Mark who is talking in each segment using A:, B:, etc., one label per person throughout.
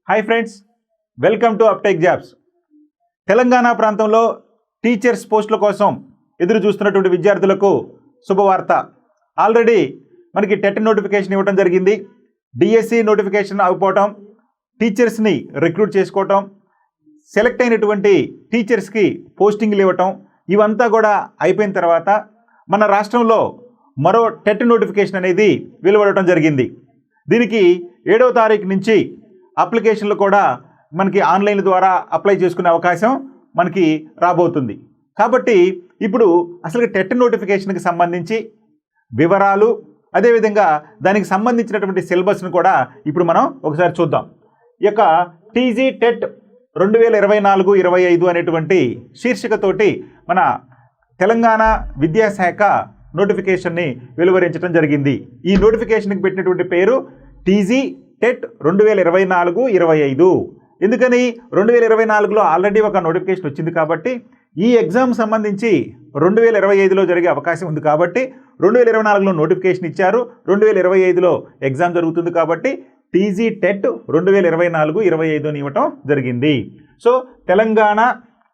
A: Hi friends, welcome to అప్టెక్ jobs. Telangana ప్రాంతంలో teachers పోస్టుల కోసం ఎదురు చూస్తున్నటువంటి విద్యార్థులకు శుభవార్త. ఆల్రెడీ మనకి టెట్ నోటిఫికేషన్ ఇవ్వడం జరిగింది. డిఎస్సి నోటిఫికేషన్ అయిపోవటం, టీచర్స్ని రిక్రూట్ చేసుకోవటం, సెలెక్ట్ అయినటువంటి టీచర్స్కి పోస్టింగ్లు ఇవ్వటం, ఇవంతా కూడా అయిపోయిన తర్వాత మన రాష్ట్రంలో మరో టెట్ నోటిఫికేషన్ అనేది వెలువడటం జరిగింది. దీనికి 7వ తారీఖు నుంచి అప్లికేషన్లు కూడా మనకి ఆన్లైన్ ద్వారా అప్లై చేసుకునే అవకాశం మనకి రాబోతుంది. కాబట్టి ఇప్పుడు అసలు టెట్ నోటిఫికేషన్కి సంబంధించి వివరాలు, అదేవిధంగా దానికి సంబంధించినటువంటి సిలబస్ను కూడా ఇప్పుడు మనం ఒకసారి చూద్దాం. ఈ యొక్క టీజీ టెట్ 2024-25 అనేటువంటి శీర్షికతోటి మన తెలంగాణ విద్యాశాఖ నోటిఫికేషన్ని వెలువరించడం జరిగింది. ఈ నోటిఫికేషన్కి పెట్టినటువంటి పేరు టీజీ టెట్ 2024-25. ఎందుకని 2024లో ఆల్రెడీ ఒక నోటిఫికేషన్ వచ్చింది కాబట్టి ఈ ఎగ్జామ్ సంబంధించి 2025లో జరిగే అవకాశం ఉంది కాబట్టి 2024లో నోటిఫికేషన్ ఇచ్చారు, 2025లో ఎగ్జామ్ జరుగుతుంది కాబట్టి టీజీ టెట్ 2024-25 ఇవ్వటం జరిగింది. So Telangana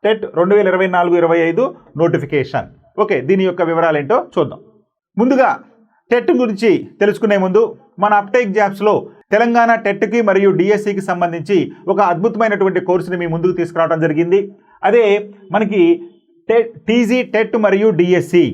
A: TET 2024-25 notification. Okay, దీని యొక్క వివరాలు ఏంటో చూద్దాం. ముందుగా టెట్ గురించి తెలుసుకునే ముందు మన అప్టెక్ జాబ్స్లో తెలంగాణ టెట్కి మరియు డిఎస్సికి సంబంధించి ఒక అద్భుతమైనటువంటి కోర్సుని మీ ముందుకు తీసుకురావడం జరిగింది. అదే మనకి టీజీ టెట్ మరియు డిఎస్సి.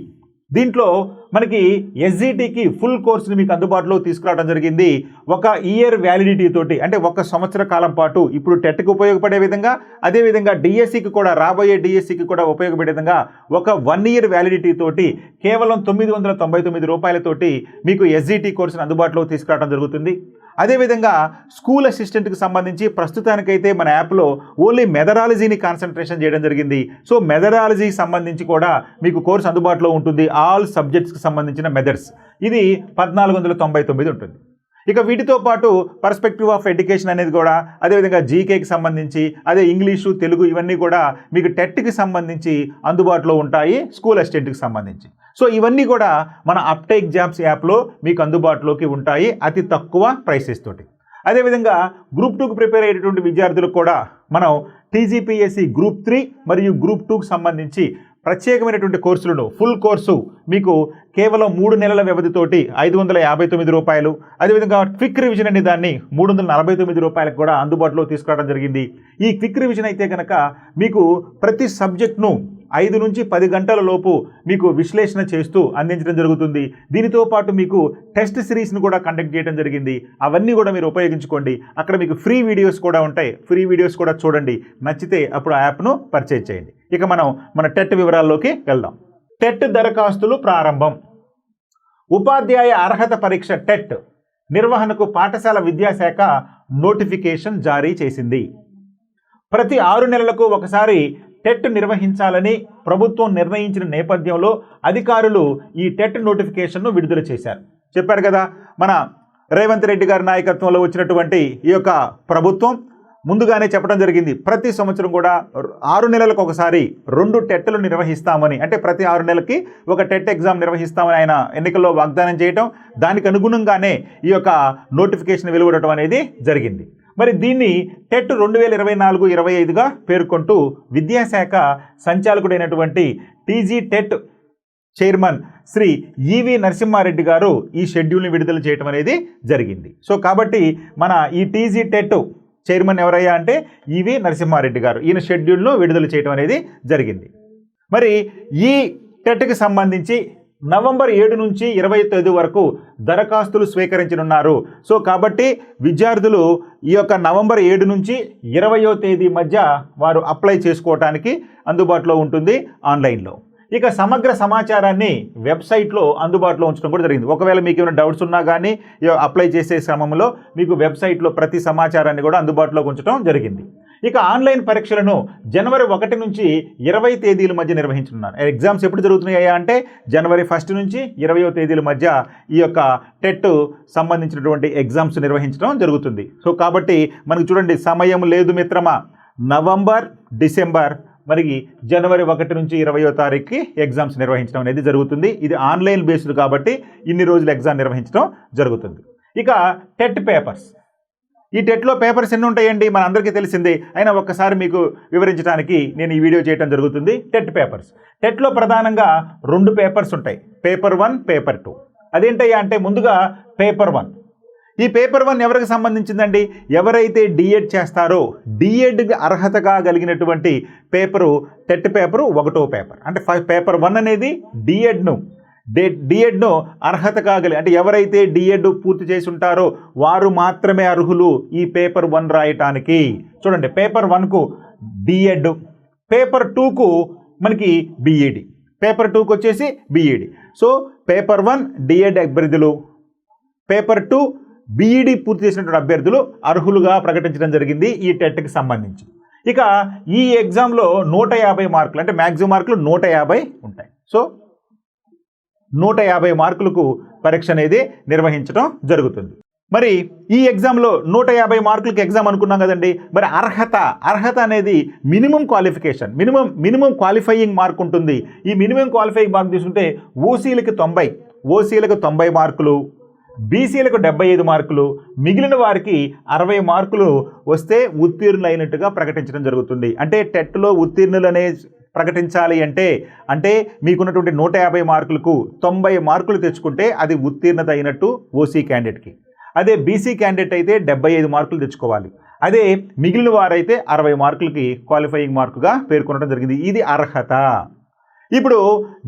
A: దీంట్లో మనకి ఎస్జిటికి ఫుల్ కోర్సుని మీకు అందుబాటులో తీసుకురావడం జరిగింది. 1 ఇయర్ వ్యాలిడిటీ తోటి, అంటే 1 సంవత్సర కాలం పాటు ఇప్పుడు టెట్కి ఉపయోగపడే విధంగా, అదేవిధంగా డిఎస్సికి కూడా, రాబోయే డిఎస్సికి కూడా ఉపయోగపడే విధంగా 1 ఇయర్ వ్యాలిడిటీ తోటి కేవలం 999 రూపాయలతోటి మీకు ఎస్జిటి కోర్సుని అందుబాటులో తీసుకురావడం జరుగుతుంది. అదేవిధంగా స్కూల్ అసిస్టెంట్కి సంబంధించి ప్రస్తుతానికైతే మన యాప్లో ఓన్లీ మెథడాలజీని కాన్సన్ట్రేషన్ చేయడం జరిగింది. సో మెథడాలజీకి సంబంధించి కూడా మీకు కోర్సు అందుబాటులో ఉంటుంది. ఆల్ సబ్జెక్ట్స్కి సంబంధించిన మెథడ్స్, ఇది 1499 ఉంటుంది. ఇక వీటితో పాటు పర్స్పెక్టివ్ ఆఫ్ ఎడ్యుకేషన్ అనేది కూడా, అదేవిధంగా జీకేకి సంబంధించి, అదే ఇంగ్లీషు, తెలుగు, ఇవన్నీ కూడా మీకు టెట్కి సంబంధించి అందుబాటులో ఉంటాయి, స్కూల్ అసిస్టెంట్కి సంబంధించి. సో ఇవన్నీ కూడా మన అప్టెక్ జాబ్స్ యాప్లో మీకు అందుబాటులోకి ఉంటాయి అతి తక్కువ ప్రైసెస్ తోటి. అదేవిధంగా గ్రూప్ 2కి ప్రిపేర్ అయ్యేటువంటి విద్యార్థులకు కూడా మనం టీజీపీఎస్సీ గ్రూప్ 3 మరియు గ్రూప్ 2కి సంబంధించి ప్రత్యేకమైనటువంటి కోర్సులను, ఫుల్ కోర్సు మీకు కేవలం 3 నెలల వ్యవధితోటి 559 రూపాయలు, అదేవిధంగా క్విక్ రివిజన్ అనే దాన్ని 349 రూపాయలకు కూడా అందుబాటులో తీసుకురావడం జరిగింది. ఈ క్విక్ రివిజన్ అయితే కనుక మీకు ప్రతి సబ్జెక్ట్ను 5 నుంచి 10 గంటల లోపు మీకు విశ్లేషణ చేస్తూ అందించడం జరుగుతుంది. దీనితో పాటు మీకు టెస్ట్ సిరీస్ను కూడా కండక్ట్ చేయడం జరిగింది. అవన్నీ కూడా మీరు ఉపయోగించుకోండి. అక్కడ మీకు ఫ్రీ వీడియోస్ కూడా ఉంటాయి, ఫ్రీ వీడియోస్ కూడా చూడండి. నచ్చితే అప్పుడు ఆ యాప్ను పర్చేజ్ చేయండి. ఇక మనం మన టెట్ వివరాల్లోకి వెళ్దాం. టెట్ దరఖాస్తులు ప్రారంభం. ఉపాధ్యాయ అర్హత పరీక్ష టెట్ నిర్వహణకు పాఠశాల విద్యాశాఖ నోటిఫికేషన్ జారీ చేసింది. ప్రతి 6 నెలలకు ఒకసారి టెట్ నిర్వహించాలని ప్రభుత్వం నిర్ణయించిన నేపథ్యంలో అధికారులు ఈ టెట్ నోటిఫికేషన్ను విడుదల చేశారు. చెప్పారు కదా, మన రేవంత్ రెడ్డి గారి నాయకత్వంలో వచ్చినటువంటి ఈ యొక్క ప్రభుత్వం ముందుగానే చెప్పడం జరిగింది. ప్రతి సంవత్సరం కూడా 6 నెలలకు ఒకసారి 2 టెట్లు నిర్వహిస్తామని, అంటే ప్రతి 6 నెలలకి ఒక టెట్ ఎగ్జామ్ నిర్వహిస్తామని ఆయన ఎన్నికల్లో వాగ్దానం చేయటం, దానికి అనుగుణంగానే ఈ యొక్క నోటిఫికేషన్ వెలువడటం అనేది జరిగింది. మరి దీన్ని టెట్ 2024-25గా పేర్కొంటూ విద్యాశాఖ సంచాలకుడైనటువంటి టీజీ టెట్ చైర్మన్ శ్రీ ఈవి నరసింహారెడ్డి గారు ఈ షెడ్యూల్ని విడుదల చేయడం అనేది జరిగింది. సో కాబట్టి మన ఈ టీజీ టెట్ చైర్మన్ ఎవరయ్యా అంటే ఈవి నరసింహారెడ్డి గారు. ఈయన షెడ్యూల్ను విడుదల చేయడం అనేది జరిగింది. మరి ఈ టెట్కి సంబంధించి నవంబర్ 7 నుంచి 20వ తేదీ వరకు దరఖాస్తులు స్వీకరించనున్నారు. సో కాబట్టి విద్యార్థులు ఈ యొక్క నవంబర్ 7 నుంచి 20వ తేదీ మధ్య వారు అప్లై చేసుకోవటానికి అందుబాటులో ఉంటుంది ఆన్లైన్లో. ఇక సమగ్ర సమాచారాన్ని వెబ్సైట్లో అందుబాటులో ఉంచడం కూడా జరిగింది. ఒకవేళ మీకు ఏమైనా డౌట్స్ ఉన్నా కానీ అప్లై చేసే క్రమంలో మీకు వెబ్సైట్లో ప్రతి సమాచారాన్ని కూడా అందుబాటులోకి ఉంచడం జరిగింది. ఇక ఆన్లైన్ పరీక్షలను జనవరి 1 నుంచి 20 తేదీల మధ్య నిర్వహించనున్నారు. ఎగ్జామ్స్ ఎప్పుడు జరుగుతున్నాయా అంటే జనవరి 1 నుంచి 20వ తేదీల మధ్య ఈ యొక్క టెట్ సంబంధించినటువంటి ఎగ్జామ్స్ నిర్వహించడం జరుగుతుంది. సో కాబట్టి మనకు చూడండి, సమయం లేదు మిత్రమా. నవంబర్, డిసెంబర్, మరి జనవరి 1 నుంచి 20వ తారీఖుకి ఎగ్జామ్స్ నిర్వహించడం అనేది జరుగుతుంది. ఇది ఆన్లైన్ బేస్డ్ కాబట్టి ఇన్ని రోజులు ఎగ్జామ్ నిర్వహించడం జరుగుతుంది. ఇక టెట్ పేపర్స్ ఈ టెట్లో పేపర్స్ ఎన్ని ఉంటాయండి మన అందరికీ తెలిసిందే, అయినా ఒక్కసారి మీకు వివరించడానికి నేను ఈ వీడియో చేయడం జరుగుతుంది. టెట్ పేపర్స్, టెట్లో ప్రధానంగా 2 పేపర్స్ ఉంటాయి, పేపర్ 1, పేపర్ 2. అదేంటయ్యా అంటే ముందుగా పేపర్ 1. ఈ పేపర్ 1 ఎవరికి సంబంధించిందండి? ఎవరైతే డిఎడ్ చేస్తారో డిఎడ్కి అర్హతగా కలిగినటువంటి పేపరు టెట్ పేపరు 1వ పేపర్. అంటే పేపర్ 1 అనేది డిఎడ్ను అర్హతగా అంటే ఎవరైతే డిఎడ్ పూర్తి చేసి ఉంటారో వారు మాత్రమే అర్హులు ఈ పేపర్ 1 రాయటానికి. చూడండి, పేపర్ 1కు డిఎడ్, పేపర్ 2కు మనకి బిఈడి, పేపర్ 2కు వచ్చేసి బిఈడి. సో పేపర్ 1 డిఎడ్ అభ్యర్థులు, పేపర్ 2 బిఈడి పూర్తి చేసినటువంటి అభ్యర్థులు అర్హులుగా ప్రకటించడం జరిగింది ఈ టెట్కి సంబంధించి. ఇక ఈ ఎగ్జామ్లో 150 మార్కులు, అంటే మ్యాక్సిమం మార్కులు 150 ఉంటాయి. సో 150 మార్కులకు పరీక్ష అనేది నిర్వహించడం జరుగుతుంది. మరి ఈ ఎగ్జామ్లో 150 మార్కులకి ఎగ్జామ్ అనుకున్నాం కదండి. మరి అర్హత అనేది minimum qualification, minimum qualifying mark ఉంటుంది. ఈ మినిమం క్వాలిఫైయింగ్ మార్క్ తీసుకుంటే ఓసీలకు 90 మార్కులు, బీసీలకు 75 మార్కులు, మిగిలిన వారికి 60 మార్కులు వస్తే ఉత్తీర్ణులైనట్టుగా ప్రకటించడం జరుగుతుంది. అంటే టెట్లో ఉత్తీర్ణులనే ప్రకటించాలి అంటే మీకున్నటువంటి 150 మార్కులకు 90 మార్కులు తెచ్చుకుంటే అది ఉత్తీర్ణత అయినట్టు ఓసీ క్యాండిడేట్కి. అదే బీసీ క్యాండిడేట్ అయితే 75 మార్కులు తెచ్చుకోవాలి. అదే మిగిలిన వారైతే 60 మార్కులకి క్వాలిఫైయింగ్ మార్కుగా పేర్కొనడం జరిగింది. ఇది అర్హత. ఇప్పుడు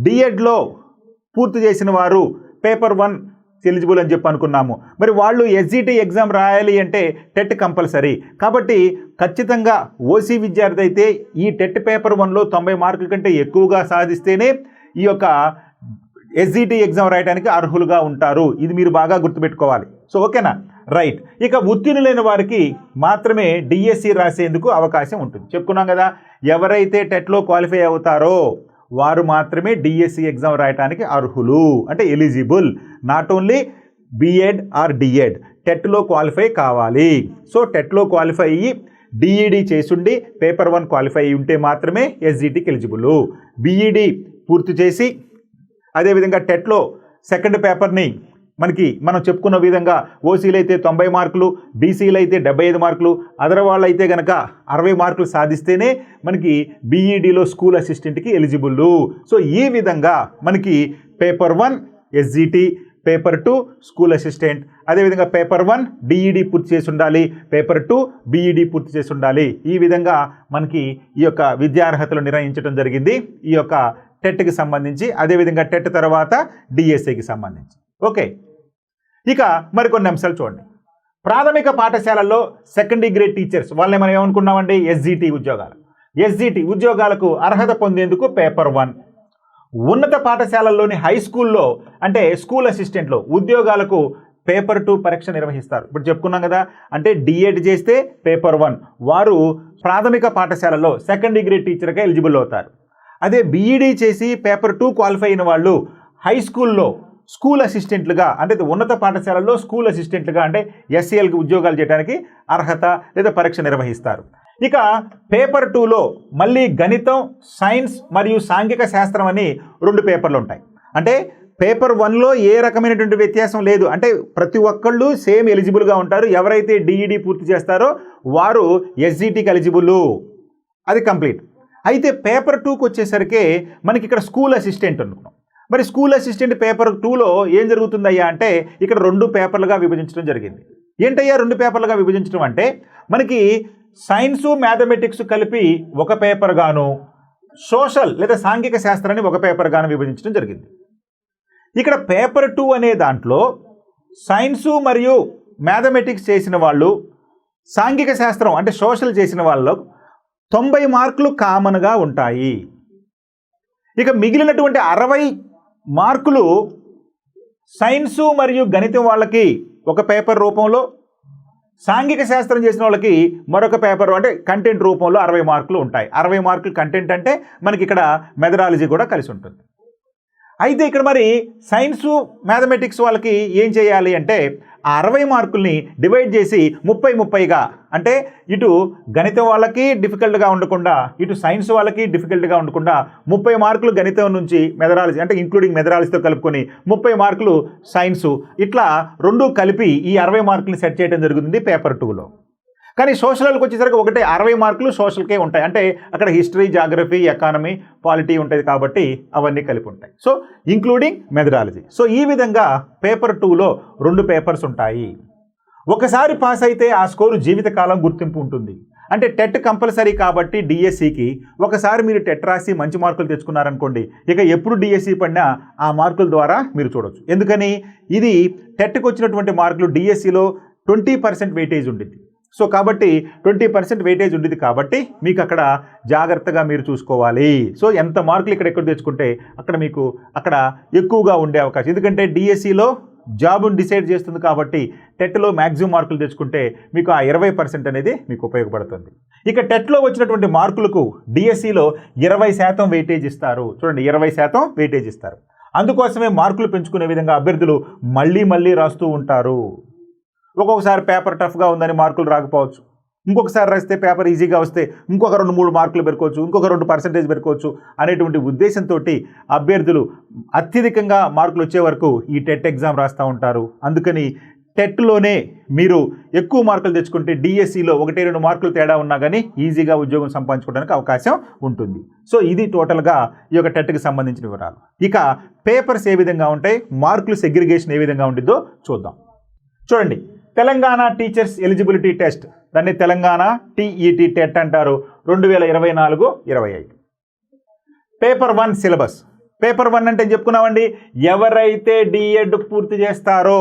A: డిఎడ్లో పూర్తి చేసిన వారు పేపర్ 1 ఎలిజిబుల్ అని చెప్పి అనుకున్నాము. మరి వాళ్ళు ఎస్జిటి ఎగ్జామ్ రాయాలి అంటే టెట్ కంపల్సరీ. కాబట్టి ఖచ్చితంగా ఓసీ విద్యార్థి అయితే ఈ టెట్ పేపర్ 1లో 90 మార్కుల కంటే ఎక్కువగా సాధిస్తేనే ఈ యొక్క ఎస్జిటి ఎగ్జామ్ రాయడానికి అర్హులుగా ఉంటారు. ఇది మీరు బాగా గుర్తుపెట్టుకోవాలి. సో ఓకేనా, రైట్. ఇక ఉత్తీర్ణులైన వారికి మాత్రమే డిఎస్సి రాసేందుకు అవకాశం ఉంటుంది. చెప్పుకున్నాం కదా, ఎవరైతే టెట్లో క్వాలిఫై అవుతారో వారు మాత్రమే డిఎస్సి ఎగ్జామ్ రాయడానికి అర్హులు, అంటే eligible. Not only BEd or DEd, టెట్లో క్వాలిఫై కావాలి. సో టెట్లో క్వాలిఫై అయ్యి డిఈడి చేసుండి పేపర్ 1 క్వాలిఫై అయ్యి ఉంటే మాత్రమే ఎస్జిటికి ఎలిజిబుల్. బిఈడి పూర్తి చేసి అదేవిధంగా టెట్లో సెకండ్ పేపర్ని మనం చెప్పుకున్న విధంగా ఓసీలు అయితే 90 మార్కులు, బీసీలు అయితే 75 మార్కులు, అదర్ వాళ్ళు అయితే కనుక 60 మార్కులు సాధిస్తేనే మనకి బీఈడీలో స్కూల్ అసిస్టెంట్కి ఎలిజిబుల్. సో ఈ విధంగా మనకి paper 1 SGT, paper 2 school assistant, అదేవిధంగా పేపర్ 1 డిఈడి పూర్తి చేసి ఉండాలి, పేపర్ 2 బిఈడి పూర్తి చేసి ఉండాలి. ఈ విధంగా మనకి ఈ యొక్క విద్యార్హతలు నిర్ణయించడం జరిగింది ఈ యొక్క టెట్కి సంబంధించి, అదేవిధంగా టెట్ తర్వాత డిఎస్సికి సంబంధించి. ఓకే, ఇక మరికొన్ని అంశాలు చూడండి. ప్రాథమిక పాఠశాలల్లో సెకండరీ గ్రేడ్ టీచర్స్ వాళ్ళని మనం ఏమనుకున్నామండి, ఎస్జిటి ఉద్యోగాలకు అర్హత పొందేందుకు పేపర్ 1. ఉన్నత పాఠశాలల్లోని హై స్కూల్లో అంటే స్కూల్ అసిస్టెంట్లో ఉద్యోగాలకు పేపర్ 2 పరీక్ష నిర్వహిస్తారు. ఇప్పుడు చెప్పుకున్నాం కదా, అంటే డిఎడ్ చేస్తే పేపర్ 1 వారు ప్రాథమిక పాఠశాలలో సెకండరీ గ్రేడ్ టీచర్గా ఎలిజిబుల్ అవుతారు. అదే బిఈడి చేసి పేపర్ 2 క్వాలిఫై అయిన వాళ్ళు హై స్కూల్లో స్కూల్ అసిస్టెంట్లుగా, అంటే ఉన్నత పాఠశాలలో స్కూల్ అసిస్టెంట్లుగా అంటే ఎస్సీఎల్కి ఉద్యోగాలు చేయడానికి అర్హత లేదా పరీక్ష నిర్వహిస్తారు. ఇక పేపర్ 2లో మళ్ళీ గణితం, సైన్స్ మరియు సాంఘిక శాస్త్రం అని 2 పేపర్లు ఉంటాయి. అంటే పేపర్ 1లో ఏ రకమైనటువంటి వ్యత్యాసం లేదు, అంటే ప్రతి ఒక్కళ్ళు సేమ్ ఎలిజిబుల్గా ఉంటారు. ఎవరైతే డిఈడి పూర్తి చేస్తారో వారు ఎస్జిటికి ఎలిజిబుల్, అది కంప్లీట్. అయితే పేపర్ 2కి వచ్చేసరికి మనకి ఇక్కడ స్కూల్ అసిస్టెంట్ అనుకున్నాం. మరి స్కూల్ అసిస్టెంట్ పేపర్ 2లో ఏం జరుగుతుందయ్యా అంటే ఇక్కడ 2 పేపర్లుగా విభజించడం జరిగింది. ఏంటయ్యా 2 పేపర్లుగా విభజించడం అంటే మనకి సైన్సు, మ్యాథమెటిక్స్ కలిపి ఒక పేపర్ గాను, సోషల్ లేదా సాంఘిక శాస్త్రాన్ని ఒక పేపర్ గాను విభజించడం జరిగింది. ఇక్కడ పేపర్ 2 అనే దాంట్లో సైన్సు మరియు మ్యాథమెటిక్స్ చేసిన వాళ్ళు, సాంఘిక శాస్త్రం అంటే సోషల్ చేసిన వాళ్ళు 90 మార్కులు కామన్గా ఉంటాయి. ఇక మిగిలినటువంటి 60 మార్కులు సైన్సు మరియు గణితం వాళ్ళకి ఒక పేపర్ రూపంలో, సాంఘిక శాస్త్రం చేసిన వాళ్ళకి మరొక పేపర్ అంటే కంటెంట్ రూపంలో 60 మార్కులు ఉంటాయి. 60 మార్కులు కంటెంట్ అంటే మనకి ఇక్కడ మెథడాలజీ కూడా కలిసి ఉంటుంది. అయితే ఇక్కడ మరి సైన్సు మ్యాథమెటిక్స్ వాళ్ళకి ఏం చేయాలి అంటే ఆ 60 మార్కుల్ని డివైడ్ చేసి 30-30గా, అంటే ఇటు గణితం వాళ్ళకి డిఫికల్ట్గా ఉండకుండా ఇటు సైన్స్ వాళ్ళకి డిఫికల్ట్గా ఉండకుండా 30 మార్కులు గణితం నుంచి మెథడాలజీ అంటే ఇంక్లూడింగ్ మెథడాలజీతో కలుపుకొని 30 మార్కులు సైన్సు, ఇట్లా రెండు కలిపి ఈ 60 మార్కుల్ని సెట్ చేయడం జరుగుతుంది పేపర్ 2లో. కానీ సోషల్కి వచ్చేసరికి ఒకటే 60 మార్కులు సోషల్కే ఉంటాయి, అంటే అక్కడ హిస్టరీ, జాగ్రఫీ, ఎకానమీ, పాలిటీ ఉంటుంది కాబట్టి అవన్నీ కలిపి ఉంటాయి. So including methodology. సో ఈ విధంగా పేపర్ 2లో 2 పేపర్స్ ఉంటాయి. ఒకసారి పాస్ అయితే ఆ స్కోరు జీవితకాలం గుర్తింపు ఉంటుంది. అంటే టెట్ కంపల్సరీ కాబట్టి డిఎస్సికి ఒకసారి మీరు టెట్ రాసి మంచి మార్కులు తెచ్చుకున్నారనుకోండి, ఇక ఎప్పుడు డిఎస్సి పడినా ఆ మార్కుల ద్వారా మీరు చూడవచ్చు. ఎందుకని ఇది టెట్కి వచ్చినటువంటి మార్కులు డిఎస్సిలో 20% వెయిటేజ్ ఉంటుంది. సో కాబట్టి 20% వెయిటేజ్ ఉంటుంది కాబట్టి మీకు అక్కడ జాగ్రత్తగా మీరు చూసుకోవాలి. సో ఎంత మార్కులు ఇక్కడ తెచ్చుకుంటే అక్కడ మీకు అక్కడ ఎక్కువగా ఉండే అవకాశం, ఎందుకంటే డిఎస్సిలో జాబ్ని డిసైడ్ చేస్తుంది కాబట్టి టెట్లో మ్యాక్సిమం మార్కులు తెచ్చుకుంటే మీకు ఆ 20% అనేది మీకు ఉపయోగపడుతుంది. ఇక టెట్లో వచ్చినటువంటి మార్కులకు డిఎస్సిలో 20% వెయిటేజ్ ఇస్తారు. చూడండి, 20% వెయిటేజ్ ఇస్తారు. అందుకోసమే మార్కులు పెంచుకునే విధంగా అభ్యర్థులు మళ్ళీ రాస్తూ ఉంటారు. ఒక్కొక్కసారి పేపర్ టఫ్గా ఉందని మార్కులు రాకపోవచ్చు, ఇంకొకసారి రాస్తే పేపర్ ఈజీగా వస్తే ఇంకొక 2-3 మార్కులు పెరుకోవచ్చు, ఇంకొక 2% పెరుకోవచ్చు అనేటువంటి ఉద్దేశంతో అభ్యర్థులు అత్యధికంగా మార్కులు వచ్చే వరకు ఈ టెట్ ఎగ్జామ్ రాస్తూ ఉంటారు. అందుకని టెట్లోనే మీరు ఎక్కువ మార్కులు తెచ్చుకుంటే డిఎస్సిలో 1-2 మార్కులు తేడా ఉన్నా కానీ ఈజీగా ఉద్యోగం సంపాదించుకోవడానికి అవకాశం ఉంటుంది. సో ఇది టోటల్గా ఈ యొక్క టెట్కి సంబంధించిన వివరాలు. ఇక పేపర్స్ ఏ విధంగా ఉంటాయి, మార్కులు సెగ్రిగేషన్ ఏ విధంగా ఉంటుందో చూద్దాం. చూడండి, తెలంగాణ టీచర్స్ ఎలిజిబిలిటీ టెస్ట్, దాన్ని తెలంగాణ టీఈటీ టెట్ అంటారు, 2024-25. Paper 1 syllabus. పేపర్ 1 అంటే చెప్పుకున్నామండి, ఎవరైతే డిఎడ్ పూర్తి చేస్తారో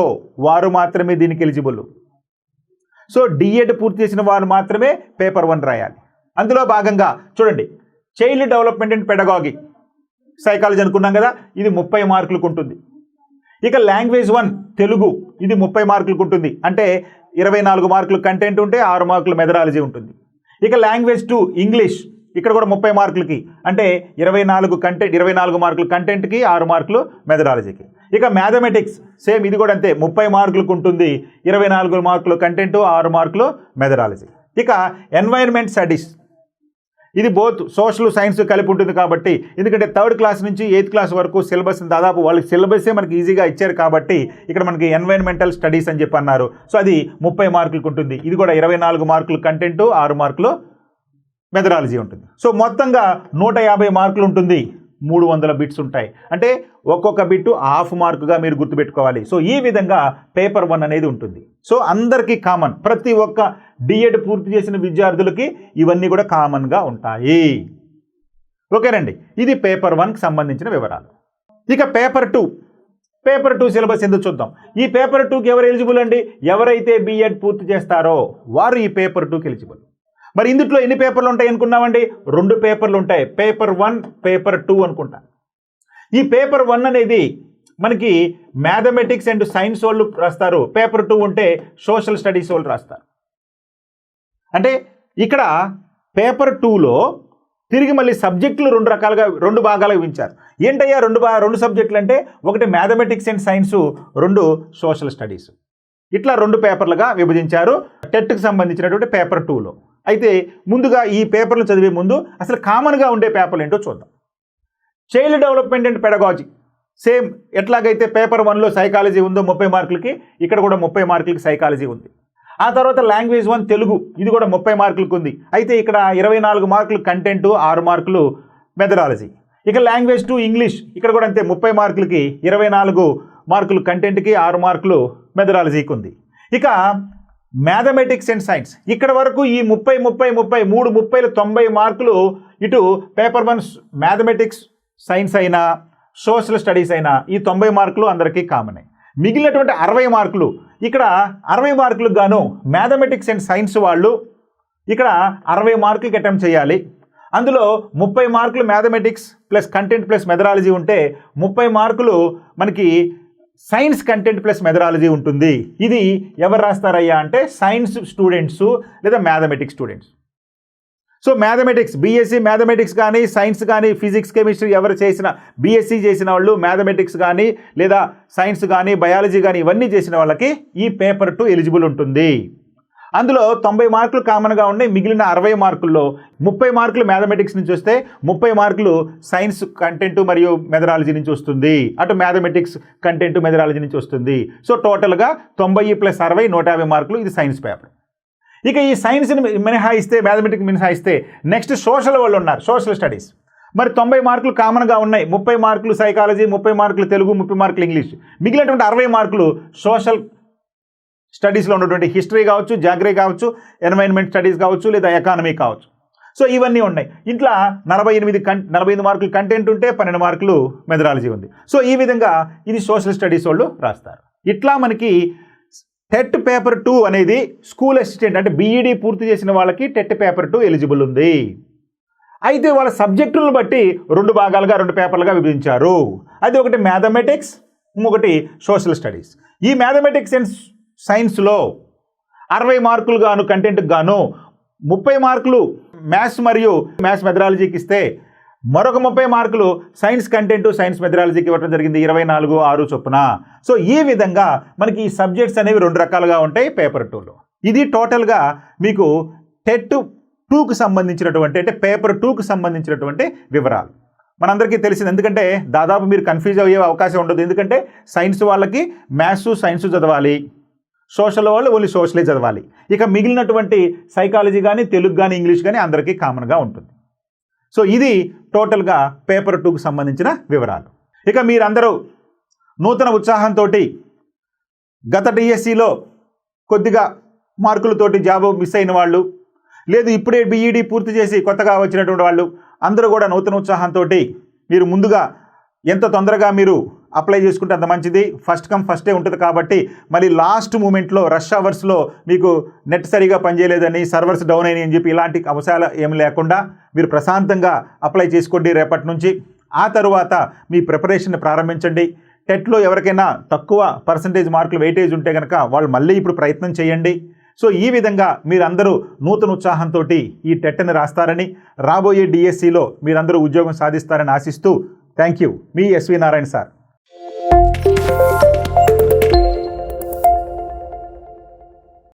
A: వారు మాత్రమే దీనికి ఎలిజిబుల్. సో డిఎడ్ పూర్తి చేసిన వారు మాత్రమే పేపర్ 1 రాయాలి. అందులో భాగంగా చూడండి, child development and pedagogy psychology అనుకున్నాం కదా, ఇది 30 మార్కులకు ఉంటుంది. ఇక లాంగ్వేజ్ 1 తెలుగు, ఇది 30 మార్కులకు ఉంటుంది, అంటే 24 మార్కులు కంటెంట్ ఉంటే 6 మార్కులు మెథడాలజీ ఉంటుంది. ఇక లాంగ్వేజ్ 2 ఇంగ్లీష్, ఇక్కడ కూడా 30 మార్కులకి, అంటే 24 మార్కులు కంటెంట్కి, 6 మార్కులు మెథడాలజీకి. ఇక మ్యాథమెటిక్స్ సేమ్, ఇది కూడా అంతే, 30 మార్కులకు ఉంటుంది, 24 మార్కులు కంటెంట్, 6 మార్కులు మెథడాలజీ. ఇక ఎన్వైర్న్మెంట్ స్టడీస్, ఇది బోత్ సోషల్ సైన్స్ కలిపి ఉంటుంది కాబట్టి, ఎందుకంటే 3rd క్లాస్ నుంచి 8th క్లాస్ వరకు సిలబస్ దాదాపు వాళ్ళకి సిలబస్సే మనకి ఈజీగా ఇచ్చారు కాబట్టి ఇక్కడ మనకి ఎన్వైర్న్మెంటల్ స్టడీస్ అని చెప్పి అన్నారు. సో అది 30 మార్కులకు ఉంటుంది. ఇది కూడా 24 మార్కులు కంటెంట్, 6 మార్కులు మెథడాలజీ ఉంటుంది. సో మొత్తంగా 150 మార్కులు ఉంటుంది, 300 బిట్స్ ఉంటాయి. అంటే ఒక్కొక్క బిట్టు హాఫ్ మార్కుగా మీరు గుర్తుపెట్టుకోవాలి. సో ఈ విధంగా పేపర్ 1 అనేది ఉంటుంది. సో అందరికీ కామన్, ప్రతి ఒక్క డిఎడ్ పూర్తి చేసిన విద్యార్థులకి ఇవన్నీ కూడా కామన్గా ఉంటాయి. ఓకేనండి, ఇది పేపర్ 1కి సంబంధించిన వివరాలు. ఇక పేపర్ 2 సిలబస్ ఎందుకు చూద్దాం. ఈ పేపర్ 2కి ఎవరు ఎలిజిబుల్ అండి, ఎవరైతే బిఎడ్ పూర్తి చేస్తారో వారు ఈ పేపర్ 2కి ఎలిజిబుల్. మరి ఇందులో ఎన్ని పేపర్లు ఉంటాయి అనుకున్నామండి, 2 పేపర్లు ఉంటాయి, పేపర్ 1, పేపర్ 2 అనుకుంటా. ఈ పేపర్ 1 అనేది మనకి మ్యాథమెటిక్స్ అండ్ సైన్స్ వాళ్ళు రాస్తారు, పేపర్ 2 ఉంటే సోషల్ స్టడీస్ వాళ్ళు రాస్తారు. అంటే ఇక్కడ పేపర్ 2లో తిరిగి మళ్ళీ సబ్జెక్టులు 2 భాగాలుగా విభజించారు. ఏంటయ్యా 2 సబ్జెక్టులు అంటే, ఒకటి mathematics and science, 2 social studies. ఇట్లా 2 పేపర్లుగా విభజించారు టెట్కి సంబంధించినటువంటి పేపర్ 2లో. అయితే ముందుగా ఈ పేపర్లు చదివే ముందు అసలు కామన్గా ఉండే పేపర్లు ఏంటో చూద్దాం. Child development and pedagogy same ఎట్లాగైతే పేపర్ 1లో సైకాలజీ ఉందో 30 మార్కులకి, ఇక్కడ కూడా 30 మార్కులకి సైకాలజీ ఉంది. ఆ తర్వాత లాంగ్వేజ్ 1 తెలుగు, ఇది కూడా 30 మార్కులకు ఉంది. అయితే ఇక్కడ 24 మార్కులు కంటెంట్, 6 మార్కులు మెథడాలజీ. ఇక లాంగ్వేజ్ 2 ఇంగ్లీష్, ఇక్కడ కూడా అంతే 30 మార్కులకి 24 మార్కులు కంటెంట్కి, 6 మార్కులు మెథడాలజీకి ఉంది. ఇక మ్యాథమెటిక్స్ అండ్ సైన్స్, ఇక్కడ వరకు ఈ 90 మార్కులు ఇటు పేపర్ 1 మ్యాథమెటిక్స్ సైన్స్ అయినా సోషల్ స్టడీస్ అయినా ఈ 90 మార్కులు అందరికీ కామనే. మిగిలినటువంటి 60 మార్కులు, ఇక్కడ 60 మార్కులకు గాను మ్యాథమెటిక్స్ అండ్ సైన్స్ వాళ్ళు ఇక్కడ 60 మార్కులకి అటెంప్ట్ చేయాలి. అందులో 30 మార్కులు mathematics plus content plus methodology ఉంటే 30 మార్కులు మనకి సైన్స్ కంటెంట్ ప్లస్ మెథడాలజీ ఉంటుంది. ఇది ఎవరు రాస్తారయ్యా అంటే సైన్స్ స్టూడెంట్స్ లేదా mathematics students. So mathematics, BSc mathematics కానీ, సైన్స్ కానీ, ఫిజిక్స్, కెమిస్ట్రీ ఎవరు చేసిన బీఎస్సీ చేసిన వాళ్ళు మ్యాథమెటిక్స్ కానీ లేదా సైన్స్ కానీ బయాలజీ కానీ ఇవన్నీ చేసిన వాళ్ళకి ఈ పేపర్ 2 ఎలిజిబుల్ ఉంటుంది. అందులో 90 మార్కులు కామన్గా ఉన్నాయి. మిగిలిన 60 మార్కుల్లో 30 మార్కులు మ్యాథమెటిక్స్ నుంచి వస్తే 30 మార్కులు సైన్స్ కంటెంట్ మరియు మెథడాలజీ నుంచి వస్తుంది. అటు మ్యాథమెటిక్స్ కంటెంట్ మెథడాలజీ నుంచి వస్తుంది. సో టోటల్గా 90 + 60 150 మార్కులు. ఇది సైన్స్ పేపర్. ఇక ఈ సైన్స్ని మినహాయిస్తే, మ్యాథమెటిక్స్ మినహాయిస్తే నెక్స్ట్ సోషల్ వాళ్ళు ఉన్నారు, సోషల్ స్టడీస్. మరి 90 మార్కులు కామన్గా ఉన్నాయి. 30 మార్కులు సైకాలజీ, 30 మార్కులు తెలుగు, 30 మార్కులు ఇంగ్లీష్. మిగిలినటువంటి 60 మార్కులు సోషల్ స్టడీస్లో ఉన్నటువంటి హిస్టరీ కావచ్చు, జాగ్రఫీ కావచ్చు, ఎన్వైరన్మెంట్ స్టడీస్ కావచ్చు, లేదా ఎకానమీ కావచ్చు. సో ఇవన్నీ ఉన్నాయి. ఇంట్లో 48 మార్కులు కంటెంట్ ఉంటే 12 మార్కులు మెథడాలజీ ఉంది. సో ఈ విధంగా ఇది సోషల్ స్టడీస్ వాళ్ళు రాస్తారు. ఇట్లా మనకి టెట్ పేపర్ 2 అనేది స్కూల్ అసిస్టెంట్ అంటే బీఈడీ పూర్తి చేసిన వాళ్ళకి టెట్ పేపర్ 2 ఎలిజిబుల్ ఉంది. అయితే వాళ్ళ సబ్జెక్టులను బట్టి 2 భాగాలుగా 2 పేపర్లుగా విభజించారు. అది ఒకటి మ్యాథమెటిక్స్, ఇంకొకటి సోషల్ స్టడీస్. ఈ మ్యాథమెటిక్స్ అండ్ సైన్స్లో 60 మార్కులు గాను కంటెంట్కి గాను 30 మార్కులు మ్యాథ్స్ మరియు మ్యాథ్స్ మెథడాలజీకి ఇస్తే మరొక 30 మార్కులు సైన్స్ కంటెంట్, సైన్స్ మెథడాలజీకి ఇవ్వడం జరిగింది 24, 6 చొప్పున. సో ఈ విధంగా మనకి ఈ సబ్జెక్ట్స్ అనేవి 2 రకాలుగా ఉంటాయి పేపర్ 2లో. ఇది టోటల్గా మీకు టెట్ 2కు సంబంధించినటువంటి అంటే పేపర్ 2కు సంబంధించినటువంటి వివరాలు. మనందరికీ తెలిసింది, ఎందుకంటే దాదాపు మీరు కన్ఫ్యూజ్ అయ్యే అవకాశం ఉండదు. ఎందుకంటే సైన్స్ వాళ్ళకి మ్యాథ్స్, సైన్స్ చదవాలి, సోషల్ వాళ్ళు ఓన్లీ సోషలే చదవాలి. ఇక మిగిలినటువంటి సైకాలజీ కానీ, తెలుగు కానీ, ఇంగ్లీష్ కానీ అందరికీ కామన్గా ఉంటుంది. సో ఇది టోటల్గా పేపర్ 2కు సంబంధించిన వివరాలు. ఇక మీరందరూ నూతన ఉత్సాహంతో గత డిఎస్సిలో కొద్దిగా మార్కులతోటి జాబ్ మిస్ అయిన వాళ్ళు, లేదు ఇప్పుడే బీఈడీ పూర్తి చేసి కొత్తగా వచ్చినటువంటి వాళ్ళు అందరూ కూడా నూతన ఉత్సాహంతో మీరు ముందుగా ఎంత తొందరగా మీరు అప్లై చేసుకుంటే అంత మంచిది. ఫస్ట్ కమ్ ఫస్టే ఉంటుంది కాబట్టి మళ్ళీ లాస్ట్ మూమెంట్లో రష్ అవర్స్లో మీకు నెట్ సరిగా పనిచేయలేదని, సర్వర్స్ డౌన్ అయినాయి అని చెప్పి ఇలాంటి అవసరాలు ఏమి లేకుండా మీరు ప్రశాంతంగా అప్లై చేసుకోండి రేపటి నుంచి. ఆ తరువాత మీ ప్రిపరేషన్ ప్రారంభించండి. టెట్లో ఎవరికైనా తక్కువ పర్సంటేజ్ మార్కులు వెయిటేజ్ ఉంటే కనుక వాళ్ళు మళ్ళీ ఇప్పుడు ప్రయత్నం చేయండి. సో ఈ విధంగా మీరందరూ నూతన ఉత్సాహంతో ఈ టెట్ని రాస్తారని, రాబోయే డిఎస్సిలో మీరందరూ ఉద్యోగం సాధిస్తారని ఆశిస్తూ థ్యాంక్ యూ. మీ ఎస్వి నారాయణ సార్.